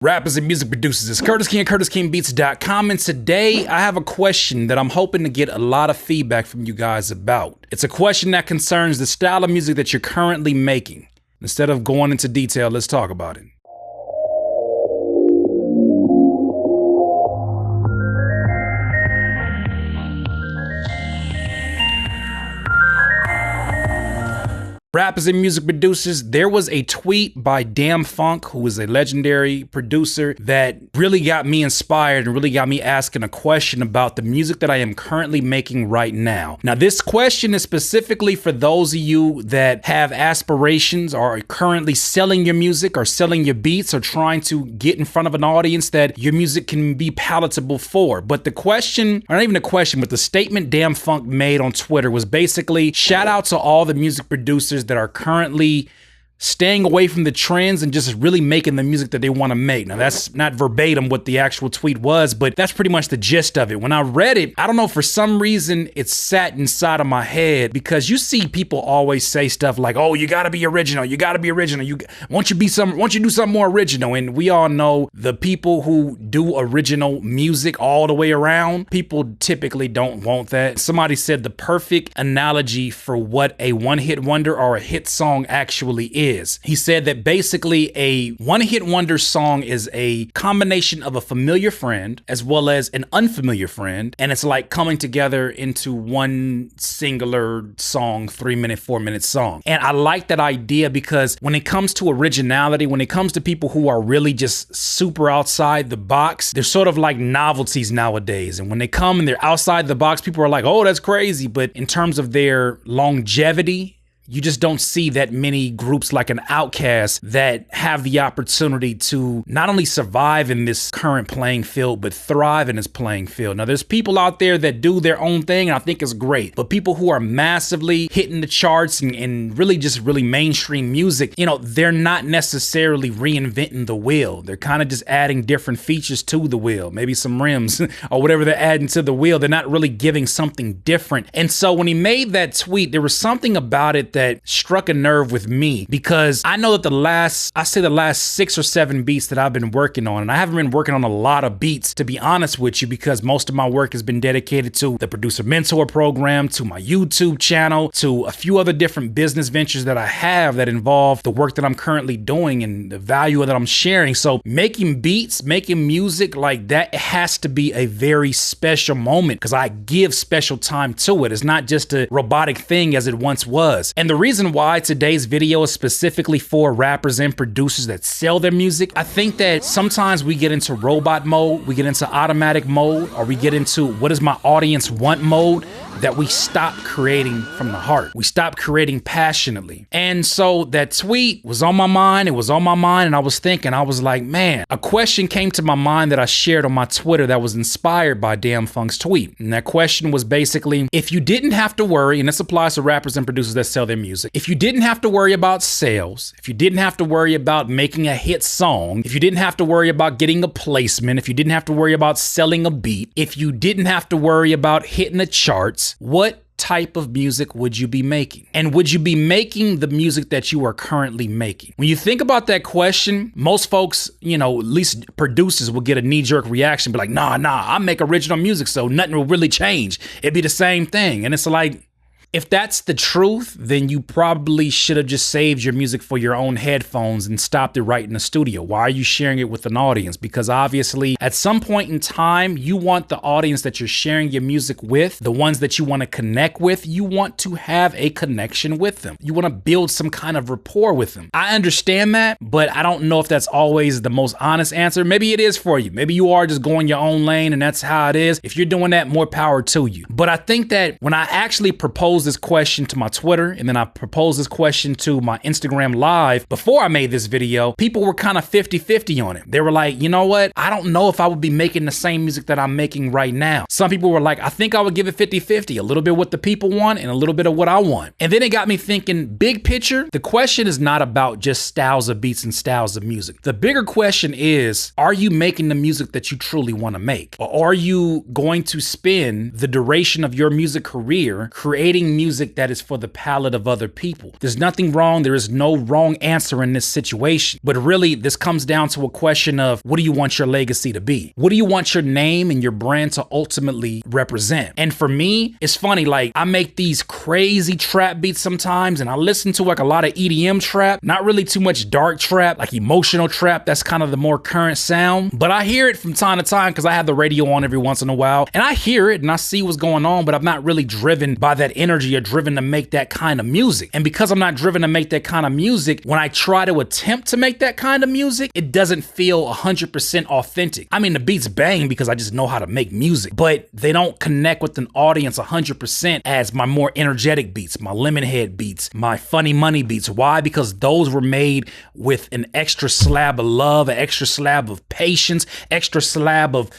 Rappers and music producers, it's Curtis King at CurtisKingBeats.com, and today I have a question that I'm hoping to get a lot of feedback from you guys about. It's a question that concerns the style of music that you're currently making. Instead of going into detail, let's talk about it. Rappers and music producers, there was a tweet by Damn Funk, who is a legendary producer, that really got me inspired and really got me asking a question about the music that I am currently making right now. Now, this question is specifically for those of you that have aspirations or are currently selling your music or selling your beats or trying to get in front of an audience that your music can be palatable for. But the question, or not even a question, but the statement Damn Funk made on Twitter was basically, shout out to all the music producers that are currently staying away from the trends and just really making the music that they want to make. Now, that's not verbatim what the actual tweet was, but that's pretty much the gist of it. When I read it, I don't know, for some reason, it sat inside of my head, because you see people always say stuff like, oh, you gotta be original, you gotta be original, won't you do something more original? And we all know the people who do original music all the way around, people typically don't want that. Somebody said the perfect analogy for what a one-hit wonder or a hit song actually is. He said that basically a one-hit wonder song is a combination of a familiar friend as well as an unfamiliar friend, and it's like coming together into one singular song, 3-minute, 4-minute song. And I like that idea, because when it comes to originality, when it comes to people who are really just super outside the box, they're sort of like novelties nowadays. And when they come and they're outside the box, people are like, oh, that's crazy. But in terms of their longevity, you just don't see that many groups like an Outkast that have the opportunity to not only survive in this current playing field, but thrive in this playing field. Now, there's people out there that do their own thing, and I think it's great. But people who are massively hitting the charts and really mainstream music, you know, they're not necessarily reinventing the wheel. They're kind of just adding different features to the wheel, maybe some rims or whatever they're adding to the wheel. They're not really giving something different. And so when he made that tweet, there was something about it that struck a nerve with me, because I know that the last 6 or 7 beats that I've been working on, and I haven't been working on a lot of beats, to be honest with you, because most of my work has been dedicated to the Producer Mentor program, to my YouTube channel, to a few other different business ventures that I have that involve the work that I'm currently doing and the value that I'm sharing. So making beats, making music like that, it has to be a very special moment, because I give special time to it. It's not just a robotic thing as it once was. And the reason why today's video is specifically for rappers and producers that sell their music, I think that sometimes we get into robot mode, we get into automatic mode, or we get into what does my audience want mode, that we stop creating from the heart. We stop creating passionately. And so that tweet was on my mind, and I was thinking, I was like, man, a question came to my mind that I shared on my Twitter that was inspired by Damn Funk's tweet. And that question was basically, if you didn't have to worry, and this applies to rappers and producers that sell their music, if you didn't have to worry about sales, if you didn't have to worry about making a hit song, if you didn't have to worry about getting a placement, if you didn't have to worry about selling a beat, if you didn't have to worry about hitting the charts, what type of music would you be making? And would you be making the music that you are currently making? When you think about that question, most folks, you know, at least producers, will get a knee-jerk reaction, be like, nah, I make original music, so nothing will really change. It'd be the same thing. And it's like, if that's the truth, then you probably should have just saved your music for your own headphones and stopped it right in the studio. Why are you sharing it with an audience? Because obviously, at some point in time, you want the audience that you're sharing your music with, the ones that you want to connect with, you want to have a connection with them. You want to build some kind of rapport with them. I understand that, but I don't know if that's always the most honest answer. Maybe it is for you. Maybe you are just going your own lane and that's how it is. If you're doing that, more power to you. But I think that when I actually proposed this question to my Twitter, and then I proposed this question to my Instagram live before I made this video, people were kind of 50-50 on it. They were like, you know what? I don't know if I would be making the same music that I'm making right now. Some people were like, I think I would give it 50-50, a little bit what the people want and a little bit of what I want. And then it got me thinking, big picture, the question is not about just styles of beats and styles of music. The bigger question is, are you making the music that you truly want to make? Or are you going to spend the duration of your music career creating making music that is for the palate of other people. There's nothing wrong. There is no wrong answer in this situation. But really, this comes down to a question of, what do you want your legacy to be? What do you want your name and your brand to ultimately represent? And for me, it's funny, like I make these crazy trap beats sometimes, and I listen to like a lot of EDM trap, not really too much dark trap, like emotional trap. That's kind of the more current sound. But I hear it from time to time because I have the radio on every once in a while, and I hear it and I see what's going on, but I'm not really driven by that energy or driven to make that kind of music. And because I'm not driven to make that kind of music, when I try to attempt to make that kind of music, it doesn't feel 100% authentic. I mean, the beats bang because I just know how to make music, but they don't connect with an audience 100% as my more energetic beats, my Lemonhead beats, my Funny Money beats. Why? Because those were made with an extra slab of love, an extra slab of patience, extra slab of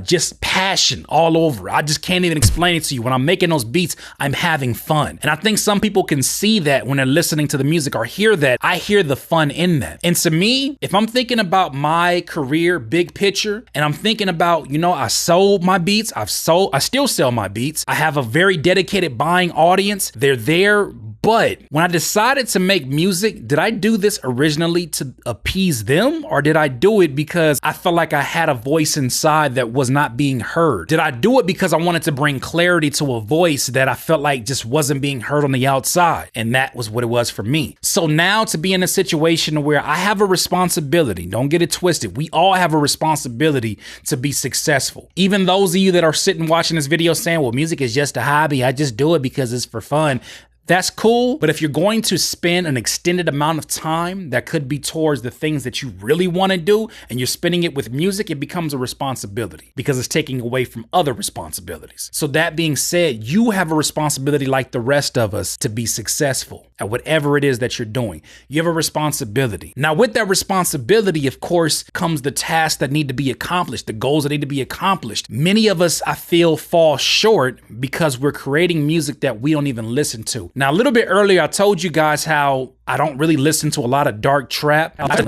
just passion all over. I just can't even explain it to you. When I'm making those beats, I'm having fun. And I think some people can see that when they're listening to the music or hear that. I hear the fun in that. And to me, if I'm thinking about my career, big picture, and I'm thinking about, you know, I sold my beats, I still sell my beats. I have a very dedicated buying audience. They're there. But when I decided to make music, did I do this originally to appease them, or did I do it because I felt like I had a voice inside that was not being heard? Did I do it because I wanted to bring clarity to a voice that I felt like just wasn't being heard on the outside? And that was what it was for me. So now to be in a situation where I have a responsibility, don't get it twisted. We all have a responsibility to be successful. Even those of you that are sitting watching this video saying, well, music is just a hobby, I just do it because it's for fun. That's cool, but if you're going to spend an extended amount of time that could be towards the things that you really want to do, and you're spending it with music, it becomes a responsibility because it's taking away from other responsibilities. So that being said, you have a responsibility like the rest of us to be successful at whatever it is that you're doing. You have a responsibility. Now, with that responsibility, of course, comes the tasks that need to be accomplished, the goals that need to be accomplished. Many of us, I feel, fall short because we're creating music that we don't even listen to. Now, a little bit earlier, I told you guys how I don't really listen to a lot of dark trap. I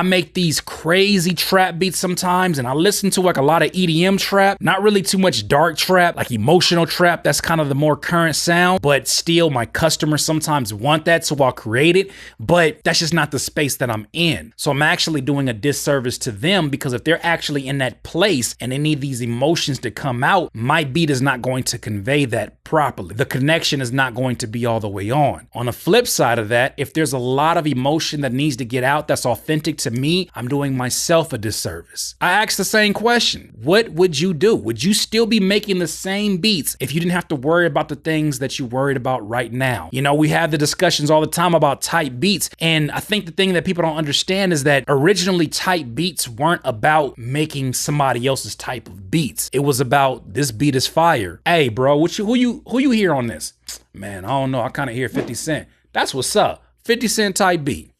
make these crazy trap beats sometimes, and I listen to like a lot of EDM trap, not really too much dark trap, like emotional trap. That's kind of the more current sound, but still my customers sometimes want that, so I'll create it, but that's just not the space that I'm in. So I'm actually doing a disservice to them, because if they're actually in that place and they need these emotions to come out, my beat is not going to convey that properly. The connection is not going to be all the way on. On the flip side of that, if there's a lot of emotion that needs to get out that's authentic to me, I'm doing myself a disservice. I asked the same question. What would you do? Would you still be making the same beats if you didn't have to worry about the things that you're worried about right now? You know, we have the discussions all the time about type beats, and I think the thing that people don't understand is that originally type beats weren't about making somebody else's type of beats. It was about, this beat is fire. Hey, bro, who you hear on this? Man, I don't know. I kind of hear 50 Cent. That's what's up. 50 Cent type beat.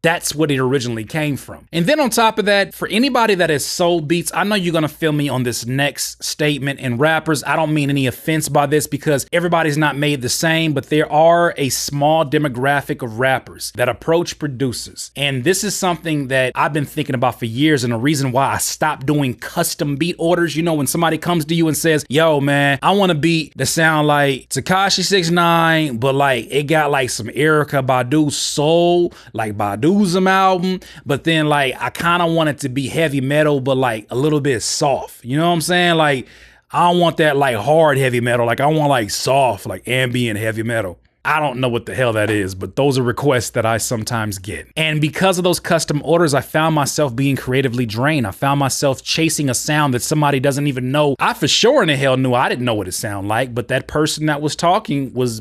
That's what it originally came from. And then on top of that, for anybody that has sold beats, I know you're gonna feel me on this next statement. And rappers, I don't mean any offense by this, because everybody's not made the same, but there are a small demographic of rappers that approach producers. And this is something that I've been thinking about for years, and the reason why I stopped doing custom beat orders. You know, when somebody comes to you and says, yo, man, I want a beat that sound like Tekashi 6ix9ine, but like it got like some Erykah Badu soul, like Badu album, but then like I kind of want it to be heavy metal, but like a little bit soft. You know what I'm saying? Like I don't want that like hard heavy metal. Like I want like soft, like ambient heavy metal. I don't know what the hell that is, but those are requests that I sometimes get. And because of those custom orders, I found myself being creatively drained. I found myself chasing a sound that somebody doesn't even know. I for sure in the hell knew I didn't know what it sounded like, but that person that was talking was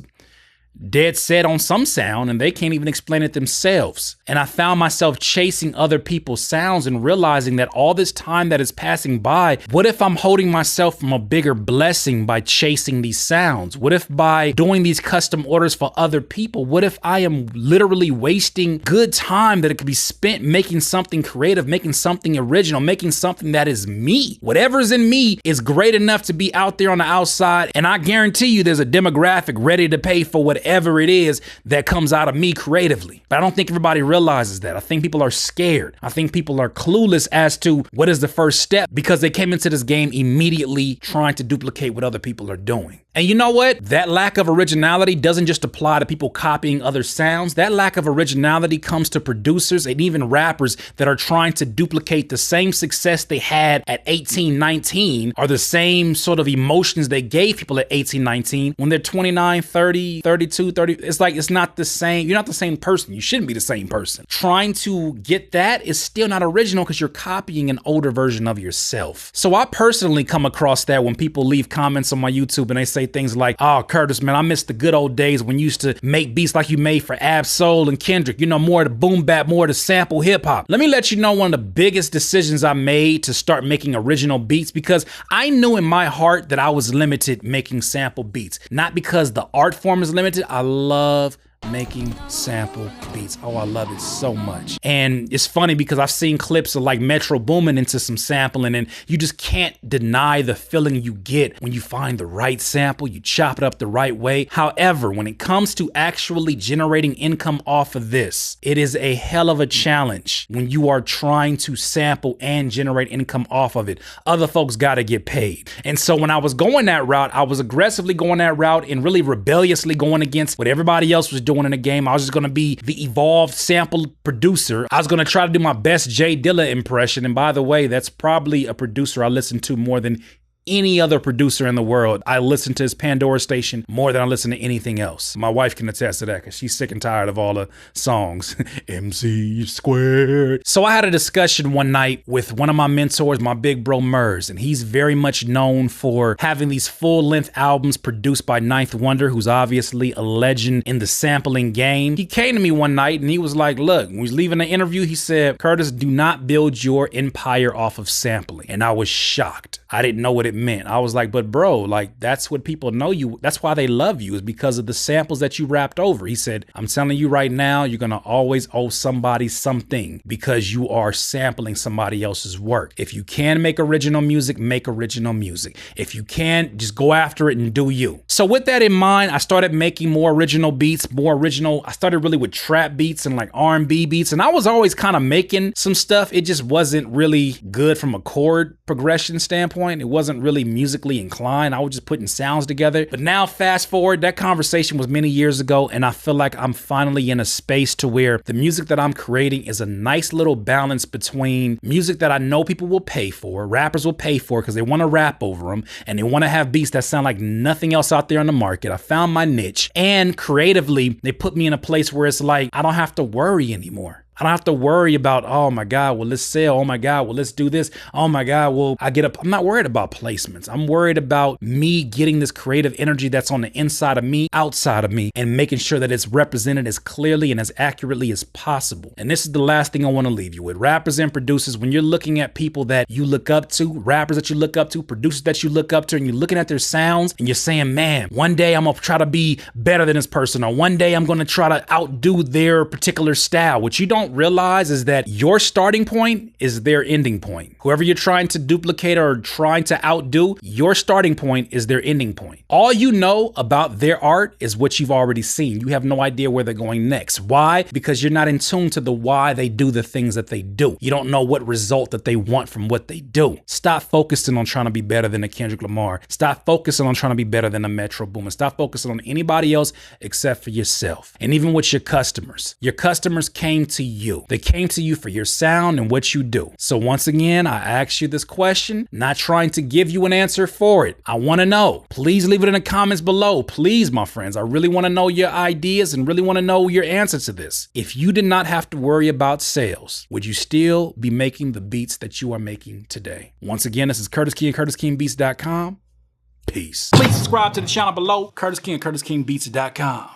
dead set on some sound and they can't even explain it themselves. And I found myself chasing other people's sounds and realizing that all this time that is passing by, what if I'm holding myself from a bigger blessing by chasing these sounds? What if by doing these custom orders for other people, what if I am literally wasting good time that it could be spent making something creative, making something original, making something that is me? Whatever's in me is great enough to be out there on the outside, and I guarantee you there's a demographic ready to pay for whatever whatever it is that comes out of me creatively. But I don't think everybody realizes that. I think people are scared. I think people are clueless as to what is the first step because they came into this game immediately trying to duplicate what other people are doing. And you know what? That lack of originality doesn't just apply to people copying other sounds. That lack of originality comes to producers and even rappers that are trying to duplicate the same success they had at 18, 19, or the same sort of emotions they gave people at 18, 19 when they're 29, 30, 32, 30. It's like, it's not the same. You're not the same person. You shouldn't be the same person. Trying to get that is still not original because you're copying an older version of yourself. So I personally come across that when people leave comments on my YouTube and they say things like, oh, Curtis, man, I miss the good old days when you used to make beats like you made for Ab Soul and Kendrick, you know, more of the boom bap, more of the sample hip hop. Let me let you know one of the biggest decisions I made to start making original beats, because I knew in my heart that I was limited making sample beats. Not because the art form is limited. I love making sample beats. Oh, I love it so much. And it's funny because I've seen clips of like Metro Boomin into some sampling, and you just can't deny the feeling you get when you find the right sample, you chop it up the right way. However, when it comes to actually generating income off of this, it is a hell of a challenge when you are trying to sample and generate income off of it. Other folks gotta get paid. And so when I was going that route, I was aggressively going that route and really rebelliously going against what everybody else was doing in the game. I was just gonna be the evolved sample producer. I was gonna try to do my best Jay Dilla impression. And by the way, that's probably a producer I listen to more than any other producer in the world. I listen to his Pandora station more than I listen to anything else. My wife can attest to that because she's sick and tired of all the songs. MC squared. So I had a discussion one night with one of my mentors, my big bro Murs, and he's very much known for having these full-length albums produced by Ninth Wonder, who's obviously a legend in the sampling game. He came to me one night and he was like, look, when we was leaving the interview, he said, Curtis, do not build your empire off of sampling. And I was shocked. I didn't know what it meant. I was like, but bro, like that's what people know you. That's why they love you, is because of the samples that you rapped over. He said, I'm telling you right now, you're gonna always owe somebody something because you are sampling somebody else's work. If you can make original music, make original music. If you can, just go after it and do you. So with that in mind, I started making more original beats, I started really with trap beats and like R&B beats. And I was always kind of making some stuff. It just wasn't really good from a chord progression standpoint. It wasn't really musically inclined. I was just putting sounds together. But now fast forward, that conversation was many years ago, and I feel like I'm finally in a space to where the music that I'm creating is a nice little balance between music that I know people will pay for, rappers will pay for because they want to rap over them, and they want to have beats that sound like nothing else out there on the market. I found my niche, and creatively, they put me in a place where it's like, I don't have to worry anymore. I don't have to worry about, oh my God, well, let's sell. Oh my God, well, let's do this. Oh my God, well, I'm not worried about placements. I'm worried about me getting this creative energy that's on the inside of me, outside of me, and making sure that it's represented as clearly and as accurately as possible. And this is the last thing I want to leave you with. Rappers and producers, when you're looking at people that you look up to, rappers that you look up to, producers that you look up to, and you're looking at their sounds and you're saying, man, one day I'm going to try to be better than this person, or one day I'm going to try to outdo their particular style. What you don't realize is that your starting point is their ending point. Whoever you're trying to duplicate or trying to outdo, your starting point is their ending point. All you know about their art is what you've already seen. You have no idea where they're going next. Why? Because you're not in tune to the why they do the things that they do. You don't know what result that they want from what they do. Stop focusing on trying to be better than a Kendrick Lamar. Stop focusing on trying to be better than a Metro Boomin. Stop focusing on anybody else except for yourself. And even with your customers came to you. They came to you for your sound and what you do. So once again, I ask you this question, not trying to give you an answer for it. I want to know. Please leave it in the comments below. Please, my friends. I really want to know your ideas and really want to know your answer to this. If you did not have to worry about sales, would you still be making the beats that you are making today? Once again, this is Curtis King, CurtisKingBeats.com. Peace. Please subscribe to the channel below, Curtis King, CurtisKingBeats.com.